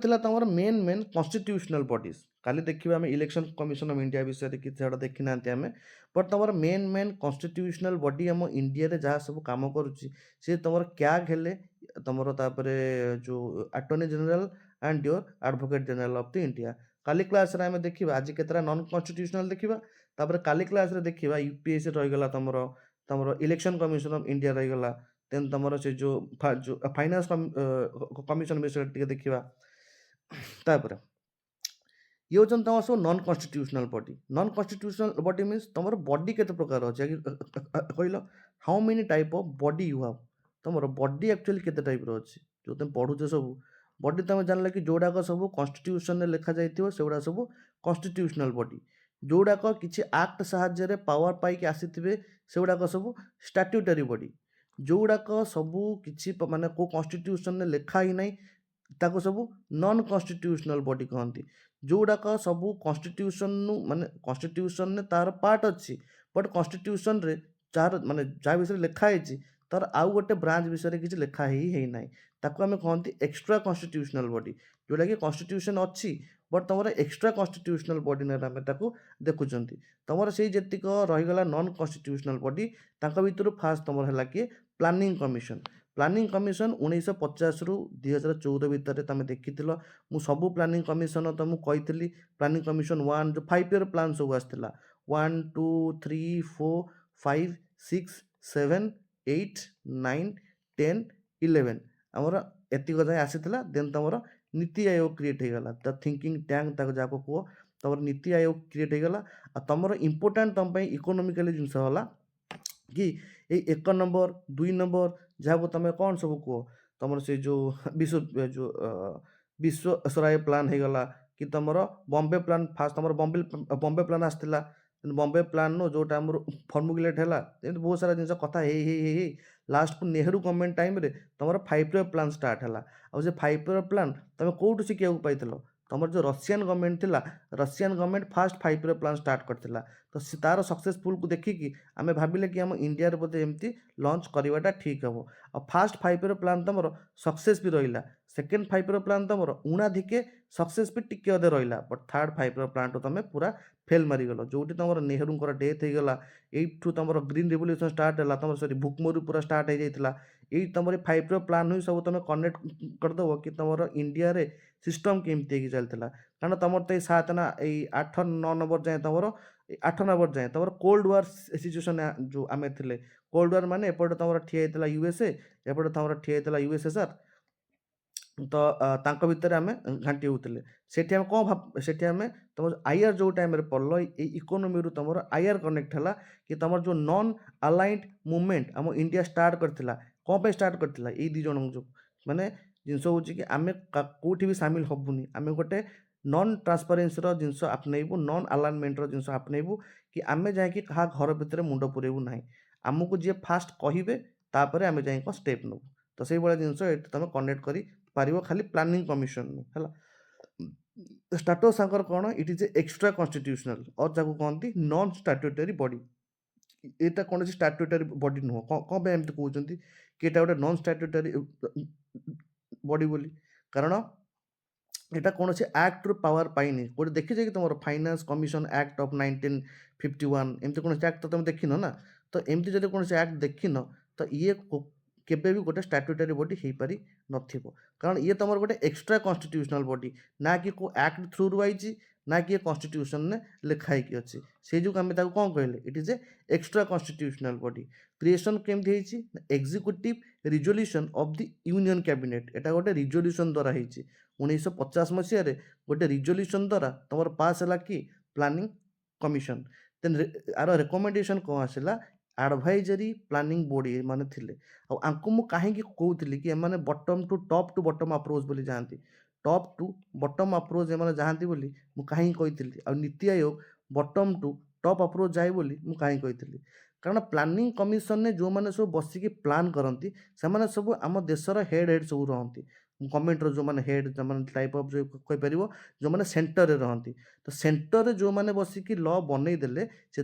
थिला तमर main constitutional bodies काली देखिबा हम इलेक्शन कमिशन ऑफ इंडिया विषय कि सेटा देखि नांती हमें बट तमर मेन कॉन्स्टिट्यूशनल बॉडी हम इंडिया रे जहाँ सब काम करूची से तमर क्या हेले तमर तापरे जो attorney general and your advocate general of the India Kali class रे हम देखिबा आज केतरा नॉन कॉन्स्टिट्यूशनल देखिबा तापरे काली क्लास रे देखिबा यूपीएससी रहि गला तमर तमर इलेक्शन कमिशन ऑफ इंडिया रहि गला देन तमर से जो फाइनेंस कमिशन विषय टिके देखिबा तापर ये होचन तमर सब non constitutional body non constitutional body means तमर बॉडी केते प्रकार अछि कहलो how many type of body you have तमर बॉडी एक्चुअली केते टाइप रो अछि जो तुम पढुछ सब बॉडी तमे जानला कि जोडाक सब कॉन्स्टिट्यूशन ने लिखा जाइथिबो सेउडा सब कॉन्स्टिट्यूशनल बॉडी जोडाक किछि एक्ट सहाय्य रे पावर पाई के आसीथिबे सेउडाक सब स्टैट्यूटरी बॉडी जोडाक सब किछि माने को कॉन्स्टिट्यूशन ने लिखा ही नहीं ताको सब नॉन कॉन्स्टिट्यूशनल बॉडी कहंती जोडाक सब कॉन्स्टिट्यूशन माने कॉन्स्टिट्यूशन ने तार पार्ट अछि बट कॉन्स्टिट्यूशन रे चार माने जा विषय लिखा है तार आउ गोटे ब्रांच विषय किछि लिखा ही नहीं ताको हमें कहंती एक्स्ट्रा कॉन्स्टिट्यूशनल बॉडी जोटा कि कॉन्स्टिट्यूशन अछि बट तमर एक्स्ट्रा कॉन्स्टिट्यूशनल बॉडी ने हमें ताको देखुचंती तमर सेही जेतिक रहि गला नॉन कॉन्स्टिट्यूशनल बॉडी ताका भितर फास्ट तमर हला कि प्लानिंग कमिशन 1950 रु 2014 भितर तमे देखिथिलो मु सबु प्लानिंग कमिशन तुमको कहितली प्लानिंग कमिशन 1 जो 5 ईयर प्लान सब आस्थिला 1 2 3 4 5 6 7 8 9 10 11 हमर एतिक जाय आसीथिला देन तमर नीति आयोग क्रिएट हे गला द थिंकिंग टैंक तक जाको को तमर नीति आयोग क्रिएट हे गला आ तमर इंपोर्टेंट तम पई इकोनॉमिकली जिंस होला कि ए 1 नंबर 2 नंबर जहाँ तुम कौन सब कह तुम से जो विश्व सराय प्लान हो गला कि तुम बॉम्बे प्लान फास्ट तुम बॉम्बे प्लान आसला बॉम्बे प्लान नो जोटा आम फर्मुलेट है बहुत सारा जिन कथा हे लास्ट को नेहरू गवर्नमेंट टाइम रे तुम 5 ईयर प्लान स्टार्ट है आउ 5 ईयर प्लान तुम कौटू शिखा पाई तुम जो रशियन गवर्नमेंट थिला Russian government first 5 year plan start करथिला तो तार सक्सेसफुल को देखिकी आम भाविले कि आम इंडिया रे बोधे एमती लॉन्च करवाटा ठीक हम और फास्ट 5 ईयर प्लान तुम सक्सेस भी रहा सेकेंड 5 ईयर प्लान तुम उणाधिके सक्सेस भी टिके अधे रहा बट थर्ड 5 ईयर प्लान तो तुम पूरा फेल मारिगल जो तुम नेहरू डेथ हो गला यू तुम ग्रीन रिवोल्यूशन स्टार्ट है तुम सॉरी भूकमरु पूरा स्टार्ट हो जाता यही तुम 5 ईयर प्लान ही सब तुम कनेक्ट करदेव कि तुम इंडिया रे सिस्टम केमती चलता कारण तुम तो 7 ना 8 9 नंबर जाए तुम 8 नंबर जाए तुम कोल्ड वार सिचुएशन जो आम थे कोल्ड वार माने एपटे तुम ठिया यूएसए एपटे तुम ठिया यूएसएसआर तो तांको भितर आम घाटी होते से कौन भाव से तुम आईआर जो टाइम पढ़ल इकोनोमी रू तुम आईआर कनेक्ट है कि तुम जो नॉन अलाइंड मूवमेंट आम इंडिया स्टार्ट करथिला कौन पे स्टार्ट करथिला ये दी जन जो माने जिनस हूँ कि आम कौटी भी सामिल हबुनी आम गोटे नॉन ट्रांसपेरेन्सी जिनस आपनेबू नॉन अलाइनमेंट जिनस आपनेबू कि आम जाए क्या घर भितर मुंड पुरेबू ना आमको जी फास्ट कहे तापर आम जाए स्टेप नबू तो से भाई जिनस तुम कनेक्ट कर पारिबो खाली प्लानिंग कमिशन है स्टाटस आंकर कौन इट इज एक्स्ट्रा कॉन्स्टिट्यूशनल और जहाँ कहते नॉन स्टैट्यूटरी बॉडी यहाँ कौन स्टैट्यूटरी बॉडी नुह कौन पे एमती कहते कि यहाँ गोटे नॉन स्टैट्यूटरी बॉडी बोली कारण यहाँ कौन एक्ट रु पावर पाइनि गोटे देखी कि तुम फाइनेंस कमिशन एक्ट ऑफ 1951 एमती कौन एक्ट तो तुम देखिन ना तो एमती जब कौन एक्ट देखिन तो ये केबे भी गोटे स्टैट्यूटरी बॉडी हो पारि नथिबो कारण ये तुम गोटे एक्स्ट्रा कॉन्स्टिट्यूशनल बॉडी ना कि को एक्ट थ्रू रु आइछि ना कि कॉन्स्टिट्यूशन ने लिखाई कि अच्छी से जो आम कौन कहले it is a extra constitutional body creation केमती executive resolution of the union cabinet एटा गोटे रिजोल्यूशन द्वारा होती 1950 मसीह गोटे रिजोल्यूशन द्वारा तुम पास है कि planning commission then our recommendation कौन आसला एडवाइजरी प्लानिंग बॉडी माने थिले आंको मु कहीं कहूली कि एमाने बॉटम टू बॉटम अप्रोच बोली जाती टॉप टू बॉटम अप्रोच एमाने जाती बोली मु कहीं कही आ NITI Aayog bottom to top approach जाए बोली मु कहीं कही कारण प्लानिंग कमिशन ने जो मैंने सब बसिकी प्लान करती से सब आम देशर हेड सब रहती गवर्नमेंट जो मैंने हेड जो मैंने टाइप ऑफ जो कहीपर जो मैंने सेंटर रे रहती तो सेंटर रे जो मैंने बसिकी लॉ बनईदेले से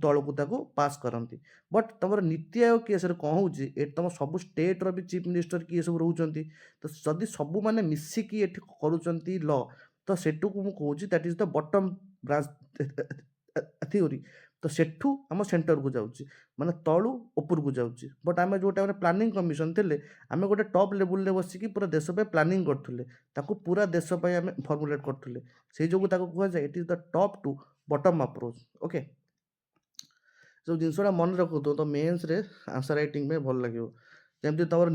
ତଳକୁ ତାକୁ ପାସ୍ କରନ୍ତି। ବଟ୍ ତୁମର ନୀତି ଆୟୋଗ କେସ୍ରେ କ'ଣ ହେଉଛି, ଏଠି ତୁମ ସବୁ ଷ୍ଟେଟ୍ର ବି ଚିଫ୍ ମିନିଷ୍ଟର କିଏ ସବୁ ରହୁଛନ୍ତି। ତ ଯଦି ସବୁମାନେ ମିଶିକି ଏଠି କରୁଛନ୍ତି ଲ, ତ ସେଠୁକୁ ମୁଁ କହୁଛି that is the bottom branch theory. ତ ସେଠୁ ଆମ ସେଣ୍ଟରକୁ ଯାଉଛି, ମାନେ ତଳୁ ଉପରକୁ ଯାଉଛି। ବଟ୍ ଆମେ ଯେଉଁ ଟାଇମ୍ରେ ପ୍ଲାନିଂ କମିଶନ ଥିଲେ, ଆମେ ଗୋଟେ ଟପ୍ ଲେବୁଲ୍ରେ ବସିକି ପୁରା ଦେଶ ପାଇଁ ପ୍ଲାନିଂ କରୁଥିଲେ, ତାକୁ ପୁରା ଦେଶ ପାଇଁ ଆମେ ଫର୍ମୁଲେଟ୍ କରୁଥିଲେ। ସେଇ ଯୋଗୁଁ ତାକୁ କୁହାଯାଏ it is the top to bottom approach. Okay, ଯେଉଁ ଜିନିଷଟା ମନେ ରଖୁଥିବ ତ ମେନ୍ସରେ ଆନ୍ସର ରାଇଟିଂ ପାଇଁ ଭଲ ଲାଗିବ। ଯେମିତି ତୁମର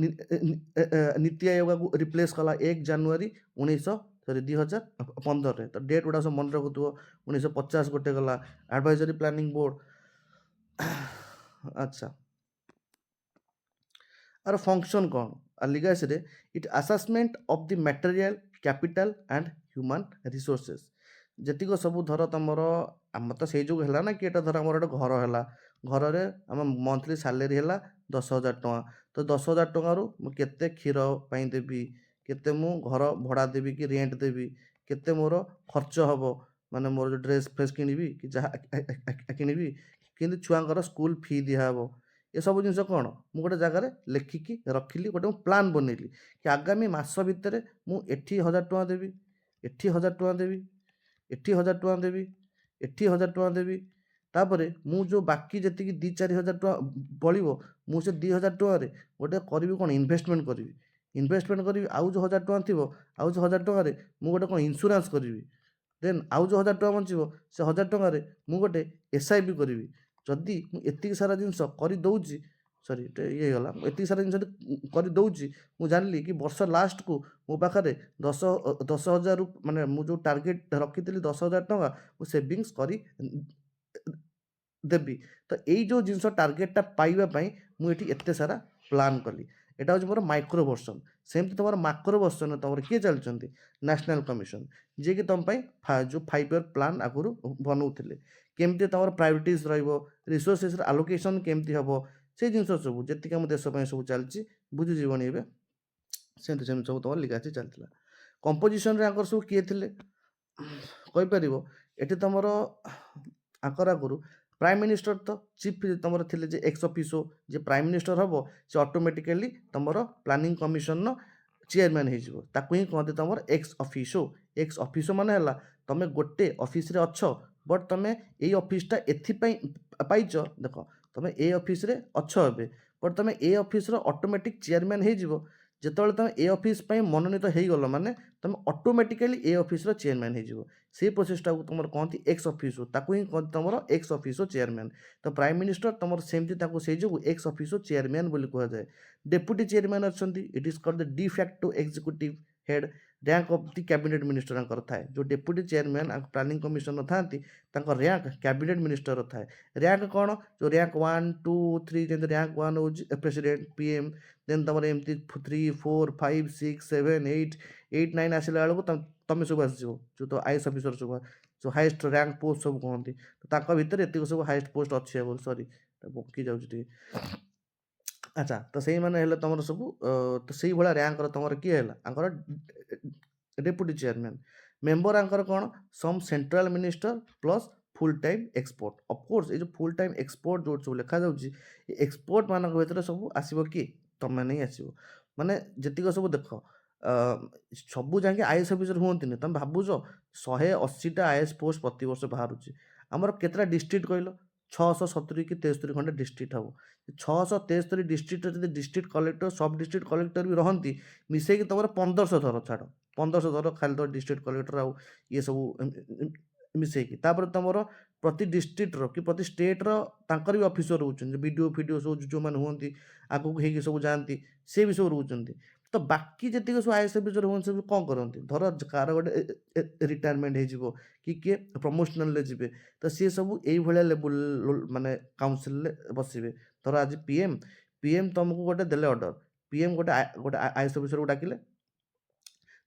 ନୀତି ଆୟୋଗକୁ ରିପ୍ଲେସ୍ କଲା 1 ଜାନୁଆରୀ 2015ରେ। ତ ଡେଟ୍ ଗୁଡ଼ା ସବୁ ମନେ ରଖୁଥିବ। 1950 ଗୋଟେ ଗଲା ଆଡ଼ଭାଇଜରୀ ପ୍ଲାନିଂ ବୋର୍ଡ଼। ଆଚ୍ଛା, ଆର ଫଙ୍କସନ୍ କ'ଣ? ଲିଗାସିରେ it assessment of the material capital and human resources. ଯେତିକ ସବୁ ଧର ତୁମର, ଆମର ତ ସେଇ ଯୋଗୁଁ ହେଲା ନା କି ଏଟା ଧର ଆମର ଗୋଟେ ଘର ହେଲା, ଘରରେ ଆମ ମନ୍ଥଲି ସାଲେରୀ ହେଲା 10,000 ଟଙ୍କା। ତ 10,000 ଟଙ୍କାରୁ ମୁଁ କେତେ କ୍ଷୀର ପାଇଁ ଦେବି, କେତେ ମୁଁ ଘର ଭଡ଼ା ଦେବି କି ରେଣ୍ଟ ଦେବି, କେତେ ମୋର ଖର୍ଚ୍ଚ ହେବ, ମାନେ ମୋର ଯେଉଁ ଡ୍ରେସ୍ ଫ୍ରେସ୍ କିଣିବି କି ଯାହା କିଣିବି, କିନ୍ତୁ ଛୁଆଙ୍କର ସ୍କୁଲ ଫି ଦିଆହେବ। ଏସବୁ ଜିନିଷ କ'ଣ ମୁଁ ଗୋଟେ ଜାଗାରେ ଲେଖିକି ରଖିଲି, ଗୋଟେ ମୁଁ ପ୍ଲାନ୍ ବନେଇଲି କି ଆଗାମୀ ମାସ ଭିତରେ ମୁଁ ଏଠି 1,000 ଟଙ୍କା ଦେବି, ଏଠି 1,000 ଟଙ୍କା ଦେବି, ଏଠି 1,000 ଟଙ୍କା ଦେବି, ଏଠି 1,000 ଟଙ୍କା ଦେବି। ତାପରେ ମୁଁ ଯେଉଁ ବାକି ଯେତିକି 2-4 ହଜାର ଟଙ୍କା ବଳିବ, ମୁଁ ସେ 2,000 ଟଙ୍କାରେ ଗୋଟେ କରିବି କ'ଣ, ଇନଭେଷ୍ଟମେଣ୍ଟ କରିବି। ଇନଭେଷ୍ଟମେଣ୍ଟ କରିବି, ଆଉ ଯେଉଁ 1,000 ଟଙ୍କା ଥିବ, ଆଉ ଯେଉଁ 1,000 ଟଙ୍କାରେ ମୁଁ ଗୋଟେ କ'ଣ ଇନ୍ସୁରାନ୍ସ କରିବି। ଦେନ୍ ଆଉ ଯେଉଁ 1,000 ଟଙ୍କା ବଞ୍ଚିବ, ସେ 1,000 ଟଙ୍କାରେ ମୁଁ ଗୋଟେ SIP କରିବି। ଯଦି ମୁଁ ଏତିକି ସାରା ଜିନିଷ କରିଦେଉଛି, ସରି ଇଏ ହେଇଗଲା, ଏତିକି ସାରା ଜିନିଷ କରିଦେଉଛି, ମୁଁ ଜାଣିଲି କି ବର୍ଷ ଲାଷ୍ଟକୁ ମୋ ପାଖରେ 10,000, ମାନେ ମୁଁ ଯେଉଁ ଟାର୍ଗେଟ୍ ରଖିଥିଲି 10,000 ଟଙ୍କା, ମୁଁ ସେଭିଙ୍ଗସ୍ କରି ଦେବି। ତ ଏଇ ଯେଉଁ ଜିନିଷ ଟାର୍ଗେଟଟା ପାଇବା ପାଇଁ ମୁଁ ଏଠି ଏତେ ସାରା ପ୍ଲାନ୍ କଲି। ଏଇଟା ହେଉଛି ମୋର ମାଇକ୍ରୋ ଭର୍ସନ୍। ସେମିତି ତୁମର ମାକ୍ରୋ ଭର୍ସନ୍ରେ ତୁମର କିଏ ଚାଲିଛନ୍ତି, ନ୍ୟାସନାଲ୍ କମିଶନ, ଯିଏକି ତୁମ ପାଇଁ ଯେଉଁ 5 ଇୟର୍ ପ୍ଲାନ୍ ଆଗରୁ ବନାଉଥିଲେ। କେମିତି ତୁମର ପ୍ରାୟୋରିଟିଜ୍ ରହିବ, ରିସୋର୍ସେସ୍ର ଆଲୋକେସନ୍ କେମିତି ହେବ, ସେଇ ଜିନିଷ ସବୁ ଯେତିକି ଆମ ଦେଶ ପାଇଁ ସବୁ ଚାଲିଛି, ବୁଝିଯିବଣି ଏବେ। ସେମିତି ସବୁ ତୁମର ଲିଗାସି ଚାଲିଥିଲା। କମ୍ପୋଜିସନ୍ରେ ଆଙ୍କର ସବୁ କିଏ ଥିଲେ କହିପାରିବ? ଏଠି ତୁମର ଆଙ୍କର ଆଗରୁ ପ୍ରାଇମ୍ ମିନିଷ୍ଟର, ତ ଚିଫ୍ ତୁମର ଥିଲେ ଯେ ଏକ୍ସ ଅଫିସୋ, ଯେ ପ୍ରାଇମ୍ ମିନିଷ୍ଟର ହେବ, ସେ ଅଟୋମେଟିକାଲି ତୁମର ପ୍ଲାନିଂ କମିଶନର ଚେୟାରମ୍ୟାନ୍ ହେଇଯିବ। ତାକୁ ହିଁ କହନ୍ତି ତୁମର ଏକ୍ସ ଅଫିସୋ। ଏକ୍ସ ଅଫିସୋ ମାନେ ହେଲା ତୁମେ ଗୋଟେ ଅଫିସରେ ଅଛ, ବଟ୍ ତୁମେ ଏଇ ଅଫିସଟା ଏଥିପାଇଁ ପାଇଛ। ଦେଖ, ତୁମେ ଏ ଅଫିସରେ ଅଛ ଏବେ, ବଟ୍ ତୁମେ ଏ ଅଫିସର ଅଟୋମେଟିକ୍ ଚେୟାରମ୍ୟାନ୍ ହେଇଯିବ ଯେତେବେଳେ ତୁମେ ଏ ଅଫିସ ପାଇଁ ମନୋନୀତ ହେଇଗଲ, ମାନେ ତୁମେ ଅଟୋମେଟିକାଲି ଏ ଅଫିସର ଚେୟାରମ୍ୟାନ୍ ହେଇଯିବ। ସେଇ ପ୍ରୋସେସଟାକୁ ତୁମର କହନ୍ତି ଏକ୍ସ ଅଫିସୋ, ତାକୁ ହିଁ କହନ୍ତି ତୁମର ଏକ୍ସ ଅଫିସୋ ଚେୟାରମ୍ୟାନ୍। ତ ପ୍ରାଇମ୍ ମିନିଷ୍ଟର ତୁମର ସେମିତି, ତାକୁ ସେଇ ଯୋଗୁଁ ଏକ୍ସ ଅଫିସୋ ଚେୟାରମ୍ୟାନ୍ ବୋଲି କୁହାଯାଏ। ଡେପୁଟି ଚେୟାରମ୍ୟାନ୍ ଅଛନ୍ତି, it is called the de facto executive head. Rank of the cabinet ମିନିଷ୍ଟରଙ୍କର ଥାଏ। ଯେଉଁ ଡେପୁଟି ଚେୟାରମ୍ୟାନ୍ ପ୍ଲାନିଂ କମିଶନର ଥାନ୍ତି, ତାଙ୍କ ର୍ୟାଙ୍କ କ୍ୟାବିନେଟ୍ ମିନିଷ୍ଟର ଥାଏ। ର୍ୟାଙ୍କ କ'ଣ, ଯେଉଁ ର୍ୟାଙ୍କ 1, 2, 3, ଯେମିତି ର୍ୟାଙ୍କ 1 ହେଉଛି ପ୍ରେସିଡେଣ୍ଟ PM, ଦେନ୍ ତୁମର ଏମିତି 3, 4, 5, 6, 7, 8, 9 ଆସିଲା ବେଳକୁ ତୁମେ ସବୁ ଆସିଯିବ, ଯେଉଁ ତ IS ଅଫିସର ସବୁ, ଯେଉଁ ହାଏଷ୍ଟ ର୍ୟାଙ୍କ ପୋଷ୍ଟ ସବୁ କୁହନ୍ତି। ତ ତାଙ୍କ ଭିତରେ ଏତିକି ସବୁ ହାଏଷ୍ଟ ପୋଷ୍ଟ ଅଛି ଆଗରୁ, ସରି ବକି ଯାଉଛି ଟିକେ। ଆଚ୍ଛା, ତ ସେଇମାନେ ହେଲେ ତୁମର ସବୁ, ତ ସେଇଭଳିଆ ର୍ୟାଙ୍କର ତୁମର କିଏ ହେଲା, ଆଙ୍କର ଡେପୁଟି ଚେୟାରମ୍ୟାନ୍। ମେମ୍ବର ଆଙ୍କର କ'ଣ, some central minister plus full time expert. Of course ଏଇ ଯେଉଁ ଫୁଲ୍ ଟାଇମ୍ ଏକ୍ସପର୍ଟ ଯେଉଁଠି ସବୁ ଲେଖାଯାଉଛି, ଏ ଏକ୍ସପର୍ଟ ମାନଙ୍କ ଭିତରେ ସବୁ ଆସିବ କିଏ, ତୁମେ ହିଁ ଆସିବ। ମାନେ ଯେତିକ ସବୁ ଦେଖ, ସବୁ ଯାଇକି IS ଅଫିସର ହୁଅନ୍ତିନି। ତୁମେ ଭାବୁଛ 180ଟା IS ପୋଷ୍ଟ ପ୍ରତିବର୍ଷ ବାହାରୁଛି, ଆମର କେତେଟା ଡିଷ୍ଟ୍ରିକ୍ଟ କହିଲ? 670 କି 63 ଖଣ୍ଡେ ଡିଷ୍ଟ୍ରିକ୍ଟ ହେବ। 663 ଡିଷ୍ଟ୍ରିକ୍ଟରେ ଯଦି ଡିଷ୍ଟ୍ରିକ୍ଟ କଲେକ୍ଟର, ସବ୍ ଡିଷ୍ଟ୍ରିକ୍ଟ କଲେକ୍ଟର ବି ରହନ୍ତି, ମିଶେଇକି ତୁମର 1,500 ଧର, ଛାଡ଼ 1,500 ଧର, ଖାଲି ତ ଡିଷ୍ଟ୍ରିକ୍ଟ କଲେକ୍ଟର ଆଉ ଇଏ ସବୁ ମିଶେଇକି। ତାପରେ ତୁମର ପ୍ରତି ଡିଷ୍ଟ୍ରିକ୍ଟର କି ପ୍ରତି ଷ୍ଟେଟ୍ର ତାଙ୍କର ବି ଅଫିସର ରହୁଛନ୍ତି, BDO ଫିଡ଼ିଓ ସବୁ ଯେଉଁମାନେ ହୁଅନ୍ତି, ଆଗକୁ ହେଇକି ସବୁ ଯାଆନ୍ତି, ସେ ବି ସବୁ ରହୁଛନ୍ତି। ତ ବାକି ଯେତିକି ସବୁ IS ଅଫିସର ହୁଅନ୍ତି, ସବୁ କ'ଣ କରନ୍ତି, ଧର କାହାର ଗୋଟେ ରିଟାୟାରମେଣ୍ଟ ହେଇଯିବ କି କିଏ ପ୍ରମୋସନାଲରେ ଯିବେ, ତ ସିଏ ସବୁ ଏଇଭଳିଆ ଲେବୁଲ, ମାନେ କାଉନସିଲରେ ବସିବେ। ଧର ଆଜି PM ତୁମକୁ ଗୋଟେ ଦେଲେ ଅର୍ଡ଼ର, PM ଗୋଟେ IS ଅଫିସରକୁ ଡାକିଲେ,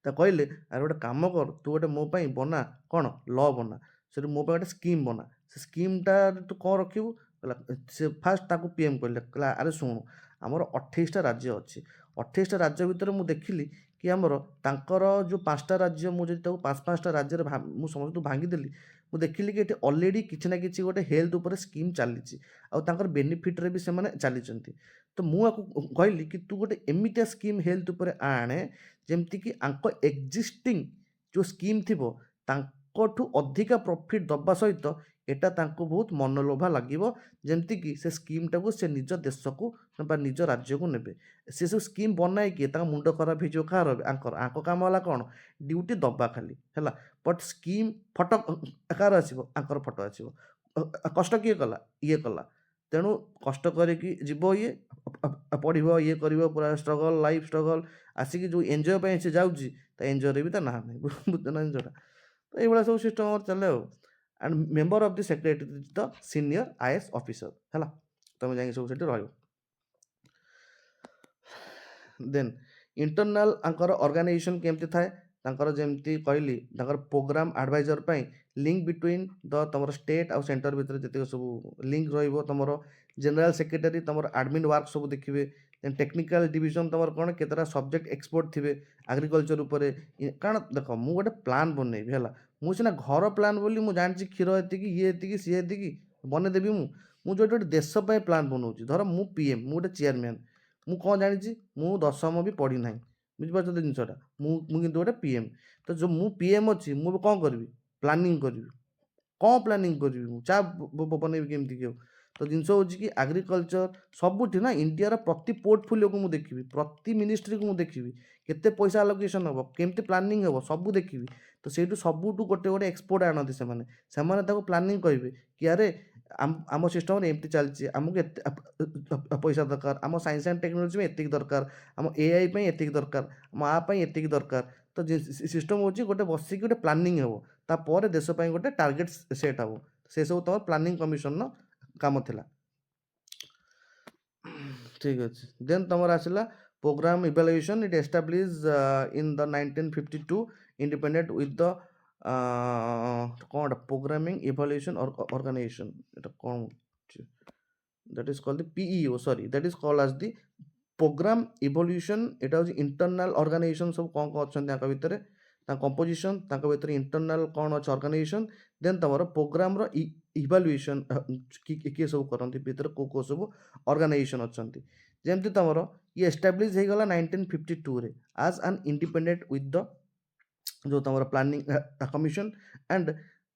ତା କହିଲେ ଆରେ ଗୋଟେ କାମ କର, ତୁ ଗୋଟେ ମୋ ପାଇଁ ବନା କ'ଣ, ଲ ବନା, ସେଠି ମୋ ପାଇଁ ଗୋଟେ ସ୍କିମ୍ ବନା। ସେ ସ୍କିମ୍ଟା ତୁ କ'ଣ ରଖିବୁ, କହିଲା, ସେ ଫାଷ୍ଟ ତାକୁ PM କହିଲା ଆରେ ଶୁଣୁ, ଆମର 28ଟା ରାଜ୍ୟ ଅଛି। 28ଟା ରାଜ୍ୟ ଭିତରେ ମୁଁ ଦେଖିଲି କି ଆମର ତାଙ୍କର ଯେଉଁ 5ଟା ରାଜ୍ୟ, ମୁଁ ଯଦି ତାକୁ 5-5ଟା ରାଜ୍ୟରେ ମୁଁ ସମସ୍ତଙ୍କୁ ଭାଙ୍ଗିଦେଲି, ମୁଁ ଦେଖିଲି କି ଏଠି ଅଲରେଡ଼ି କିଛି ନା କିଛି ଗୋଟେ ହେଲ୍ଥ ଉପରେ ସ୍କିମ୍ ଚାଲିଛି ଆଉ ତାଙ୍କର ବେନିଫିଟ୍ରେ ବି ସେମାନେ ଚାଲିଛନ୍ତି। ତ ମୁଁ ଆକୁ କହିଲି କି ତୁ ଗୋଟେ ଏମିତିଆ ସ୍କିମ୍ ହେଲ୍ଥ ଉପରେ ଆଣେ ଯେମିତିକି ଆଙ୍କ ଏକ୍ଜିଷ୍ଟିଂ ଯେଉଁ ସ୍କିମ୍ ଥିବ ତାଙ୍କଠୁ ଅଧିକା ପ୍ରଫିଟ୍ ଦେବା ସହିତ ଏଟା ତାଙ୍କୁ ବହୁତ ମନଲୋଭା ଲାଗିବ, ଯେମିତିକି ସେ ସ୍କିମ୍ଟାକୁ ସେ ନିଜ ଦେଶକୁ ବା ନିଜ ରାଜ୍ୟକୁ ନେବେ। ସେସବୁ ସ୍କିମ୍ ବନାଇକି ତାଙ୍କ ମୁଣ୍ଡ ଖରାପ ହେଇଯିବ କାହାର? ଆଙ୍କ କାମ ହେଲା କ'ଣ? ଡ୍ୟୁଟି ଦବା ଖାଲି ହେଲା। ବଟ୍ ସ୍କିମ୍ ଫଟୋ କାହାର ଆସିବ? ଆଙ୍କର ଫଟୋ ଆସିବ। କଷ୍ଟ କିଏ କଲା? ଇଏ କଲା। ତେଣୁ କଷ୍ଟ କରିକି ଯିବ ଇଏ ପଢ଼ିବ, ଇଏ କରିବ, ପୁରା ଷ୍ଟ୍ରଗଲ୍, ଲାଇଫ୍ ଷ୍ଟ୍ରଗଲ୍, ଆସିକି ଯେଉଁ ଏନ୍ଜୟ ପାଇଁ ସେ ଯାଉଛି ତା ଏନ୍ଜୟରେ ବି ତା ନାଁ ନାହିଁ। ବୁଝୁଛ ନା ଜିନିଷଟା? ତ ଏଇଭଳିଆ ସବୁ ସିଷ୍ଟମ୍ ଆମର ଚାଲେ ଆଉ। And member of the secretary the senior IAS officer ହେଲା। ତୁମେ ଯାଇକି ସବୁ ସେଠି ରହିବ। ଦେନ୍ ଇଣ୍ଟରନାଲ୍ ଆଙ୍କର ଅର୍ଗାନାଇଜେସନ୍ କେମିତି ଥାଏ? ତାଙ୍କର ଯେମିତି କହିଲି ତାଙ୍କର ପ୍ରୋଗ୍ରାମ ଆଡ଼ଭାଇଜର ପାଇଁ ଲିଙ୍କ ବିଟୱିନ୍ ତମର ଷ୍ଟେଟ୍ ଆଉ ସେଣ୍ଟର ଭିତରେ ଯେତିକି ସବୁ ଲିଙ୍କ ରହିବ। ତମର ଜେନେରାଲ ସେକ୍ରେଟାରୀ ତମର ଆଡମିନ୍ ୱାର୍କ ସବୁ ଦେଖିବେ। ଦେନ୍ ଟେକ୍ନିକାଲ ଡିଭିଜନ ତମର କ'ଣ କେତେଟା ସବଜେକ୍ଟ ଏକ୍ସପର୍ଟ ଥିବେ ଆଗ୍ରିକଲଚର ଉପରେ। କାରଣ ଦେଖ ମୁଁ ଗୋଟେ ପ୍ଲାନ୍ ବନେଇବି ହେଲା, ମୁଁ ସିନା ଘର ପ୍ଲାନ୍ ବୋଲି ମୁଁ ଜାଣିଛି କ୍ଷୀର ଏତିକି, ଇଏ ଏତିକି, ସିଏ ଏତିକି ବନେଇଦେବି। ମୁଁ ଯେଉଁଠି ଗୋଟେ ଦେଶ ପାଇଁ ପ୍ଲାନ୍ ବନଉଛି, ଧର ମୁଁ PM, ମୁଁ ଗୋଟେ ଚେୟାରମ୍ୟାନ୍, ମୁଁ କ'ଣ ଜାଣିଛି? ମୁଁ ଦଶମ ବି ପଢ଼ି ନାହିଁ, ବୁଝିପାରୁଛ ତ ଜିନିଷଟା? ମୁଁ କିନ୍ତୁ ଗୋଟେ PM। ତ ଯେଉଁ ମୁଁ PM ଅଛି, ମୁଁ ଏବେ କ'ଣ କରିବି? ପ୍ଲାନିଂ କରିବି। କ'ଣ ପ୍ଲାନିଂ କରିବି? ମୁଁ ଚା ବନେଇବି କେମିତି କି? ତ ଜିନିଷ ହେଉଛି କି ଆଗ୍ରିକଲଚର ସବୁଠି ନା ଇଣ୍ଡିଆର ପ୍ରତି ପୋର୍ଟଫୋଲିଓକୁ ମୁଁ ଦେଖିବି, ପ୍ରତି ମିନିଷ୍ଟ୍ରିକୁ ମୁଁ ଦେଖିବି, କେତେ ପଇସା ଆଲୋକେସନ୍ ହେବ, କେମିତି ପ୍ଲାନିଂ ହେବ, ସବୁ ଦେଖିବି। ତ ସେଇଠୁ ସବୁଠୁ ଗୋଟେ ଗୋଟେ ଏକ୍ସପର୍ଟ ଆଣନ୍ତି ସେମାନେ ତାକୁ ପ୍ଲାନିଂ କହିବେ କି ଆରେ ଆମ ସିଷ୍ଟମରେ ଏମିତି ଚାଲିଛି, ଆମକୁ ଏତେ ପଇସା ଦରକାର, ଆମ ସାଇନ୍ସ ଆଣ୍ଡ ଟେକ୍ନୋଲୋଜି ପାଇଁ ଏତିକି ଦରକାର, ଆମ AI ପାଇଁ ଏତିକି ଦରକାର, ଆମ ପାଇଁ ଏତିକି ଦରକାର। ତ ସିଷ୍ଟମ୍ ହେଉଛି ଗୋଟେ ବସିକି ଗୋଟେ ପ୍ଲାନିଂ ହେବ, ତାପରେ ଦେଶ ପାଇଁ ଗୋଟେ ଟାର୍ଗେଟ୍ ସେଟ୍ ହେବ। ସେସବୁ ତୁମର ପ୍ଲାନିଂ କମିଶନର କାମ ଥିଲା। ଠିକ୍ ଅଛି। ଦେନ୍ ତୁମର ଆସିଲା programme evaluation. It establish in the 1952 independent with the କ'ଣ ପ୍ରୋଗ୍ରାମିଂ ଇଭାଲୁଏସନ୍ ଅର୍ଗାନାଇଜେସନ୍। এটা କ'ଣ that is called the PEO, sorry that is called as the programme evolution. ଏଇଟା ହେଉଛି ଇଣ୍ଟରନାଲ୍ ଅର୍ଗାନାଇଜେସନ୍ ସବୁ କ'ଣ ଅଛନ୍ତି ତାଙ୍କ ଭିତରେ, ତାଙ୍କ କମ୍ପୋଜିସନ୍, ତାଙ୍କ ଭିତରେ ଇଣ୍ଟରନାଲ୍ କ'ଣ ଅଛି ଅର୍ଗାନାଇଜେସନ୍। ଦେନ୍ ତୁମର ପ୍ରୋଗ୍ରାମର ଇଭାଲୁଏସନ୍ କିଏ ସବୁ କରନ୍ତି ଭିତରେ, କେଉଁ ସବୁ ଅର୍ଗାନାଇଜେସନ୍ ଅଛନ୍ତି। ଯେମିତି ତୁମର ଇଏ ଏଷ୍ଟାବ୍ଲିଶ ହେଇଗଲା 1952ରେ ଆଜ୍ ଆନ୍ ଇଣ୍ଡିପେଣ୍ଡେଣ୍ଟ ୱିଥ୍ ଦ ଯେଉଁ ତୁମର planning commission and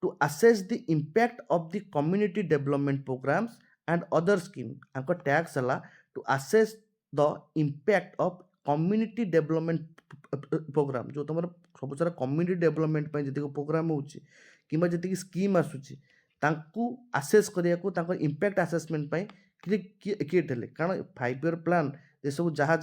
to assess the impact of the community development programmes and other scheme. ତାଙ୍କ ଟ୍ୟାକ୍ସ ହେଲା to assess the impact of community development programme. ଯେଉଁ ତୁମର ସବୁ ସାରା କମ୍ୟୁନିଟି ଡେଭଲପମେଣ୍ଟ ପାଇଁ ଯେତିକି ପ୍ରୋଗ୍ରାମ ହେଉଛି କିମ୍ବା ଯେତିକି ସ୍କିମ୍ ଆସୁଛି ତାଙ୍କୁ ଆସେସ୍ କରିବାକୁ, ତାଙ୍କର ଇମ୍ପ୍ୟାକ୍ଟ ଆସେସମେଣ୍ଟ ପାଇଁ କିଏ ଥିଲେ। କାରଣ 5 ଇୟର୍ ପ୍ଲାନ୍ ଏସବୁ ଯାହା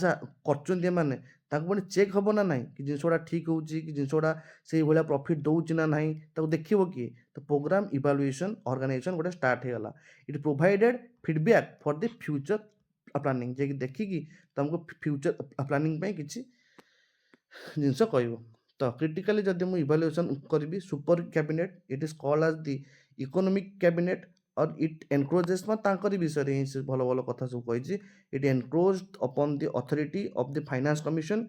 କରୁଛନ୍ତି ଏମାନେ, ତାଙ୍କୁ ପୁଣି ଚେକ୍ ହେବ ନା ନାହିଁ କି ଜିନିଷ ଗୁଡ଼ା ଠିକ୍ ହେଉଛି କି ଜିନିଷ ଗୁଡ଼ା ସେଇଭଳିଆ ପ୍ରଫିଟ୍ ଦେଉଛି ନା ନାହିଁ, ତାକୁ ଦେଖିବ କିଏ? ତ ପ୍ରୋଗ୍ରାମ ଇଭାଲୁଏସନ୍ ଅର୍ଗାନାଇଜେସନ୍ ଗୋଟେ ଷ୍ଟାର୍ଟ ହେଇଗଲା। It provided feedback for the future planning, ଯିଏକି ଦେଖିକି ତୁମକୁ ଫ୍ୟୁଚର୍ ପ୍ଲାନିଂ ପାଇଁ କିଛି ଜିନିଷ କହିବ। ତ କ୍ରିଟିକାଲି ଯଦି ମୁଁ ଇଭାଲୁଏସନ୍ କରିବି super cabinet, it is called as the economic cabinet और इट एनक्रोजेस तांकरी विषय ही से भल भल कथा सब कही। It encroached upon the authority of the finance commission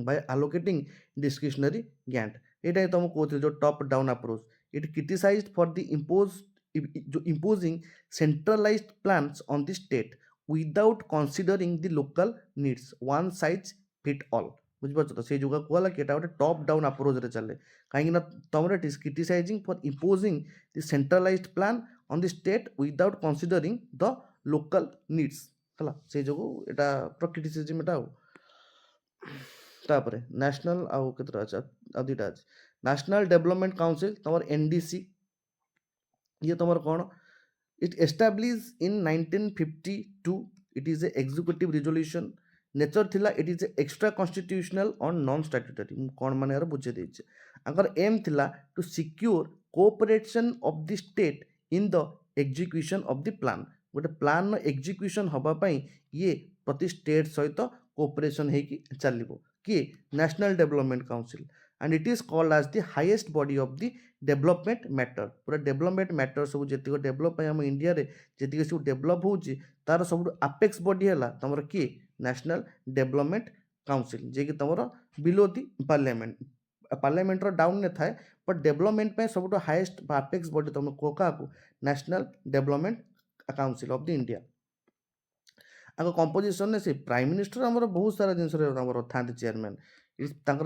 by allocating discretionary grant। ये तुम कहते जो top down approach. It criticised for the imposing centralized plans on the state without considering the local needs, one size fit all। बुझिपार तो से जुगा कहला कि गोटे टॉप डाउन अप्रोच रे चले कहीं तुम it is criticising for imposing the centralized plan on the state without considering the local needs है से जो एटा क्रिटिसिजम एटा तापर नेशनल आउ केतरा अच्छा आ दुटा अछि नेशनल डेवलपमेंट काउंसिल तमर NDC। ये तमर कौन? It establish in 1952। It is a executive resolution. Nature थिला it is a extra constitutional और नॉन स्टैट्यूटरी। कौन माने यार बुझे देइछे आंकर एम थिला to secure cooperation of the state in the execution of the plan. गोटे प्लान एग्जीक्यूशन हबा पई ये प्रति स्टेट सहित कोऑपरेशन हेकी चलिबो कि national development council and it is called as the highest body of the development matter. पूरा डेवलपमेंट मैटर सब जी डेवलप आम इंडिया रे जी सब डेवलप होची तार सब आपेक्स बॉडी है तुम किए नेशनल डेवलपमेंट काउंसिल जे कि तुम below the parliament parliament down ने थाए बट डेवलपमेंट पे सब हाईएस्ट अपेक्स बॉडी तुम क्या national development council of the India आग कंपोजिशन ने से प्राइम मिनिस्टर आमर बहुत सारा जिनस था चेयरमैन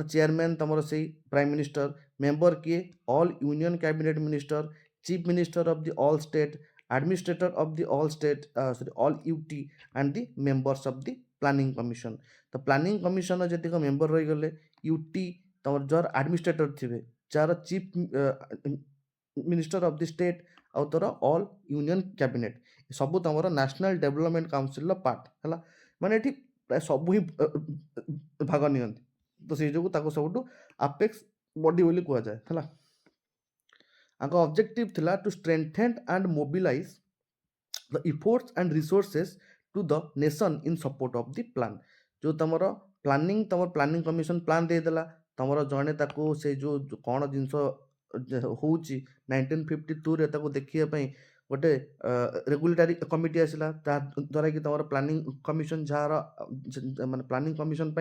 चेयरमैन तुम से प्राइम मिनिस्टर मेंबर किए all union cabinet minister chief minister of the all state administrator of the all state sorry all UT and the members of the planning commission तो planning commission जी member रही गले UT तुम jar administrator थे jar chief minister of the state आउ तोर all union cabinet sub तुम national development council part है माने ये प्राय सब ही भाग नि तो से जो सब अपेक्स बॉडी बोली कह जाए है ऑब्जेक्टिव थिला to strengthen and mobilise the efforts and resources to the nation in support of the plan जो तुम प्लानिंग कमिशन प्लान देदेला तुम जड़े ताको से जो कौन जिनस हूँ 1952 देखा गोटे रेगुलेटरी कमिटी आसला द्वारा कि तुम प्लानिंग कमिशन जार माने प्लानिंग कमिशन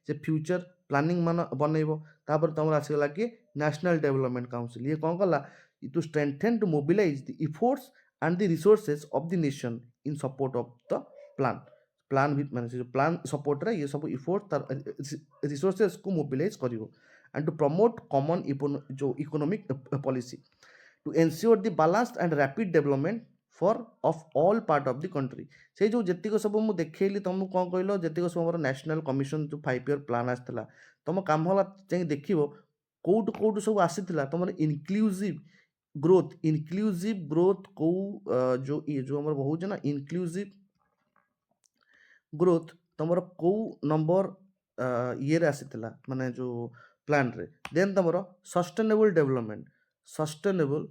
से फ्यूचर प्लानिंग मान बनइब तापर तुम आसगला कि नेशनल डेवलपमेंट काउंसिल ये कौन कला to strengthen to mobilise the efforts and the resources of the nation in support of the plan plan भी माने जो प्लान सपोर्ट रे ये सब इफोर्ट रिसोर्सेस को मोबिलाइज करिवो एंड टू प्रमोट कॉमन जो economic policy to ensure the balanced and rapid development for of all part of the country से जो जेतिक सब मुझे देखली तुमको कौन कहल जेतिक सब मोर नेशनल कमिशन जो 5 ईयर प्लान आसाला तुम काम होला जाई देखिबो कोउट कोउट सब आसीथिला तुम इनक्लूसिव ग्रोथ को जो हमर बहुत ना इनक्लूसिव ग्रोथ तुम को नंबर ये आसीथिला माने जो प्लान रे देन तुम सस्टेनेबल डेवलपमेंट सस्टेनेबल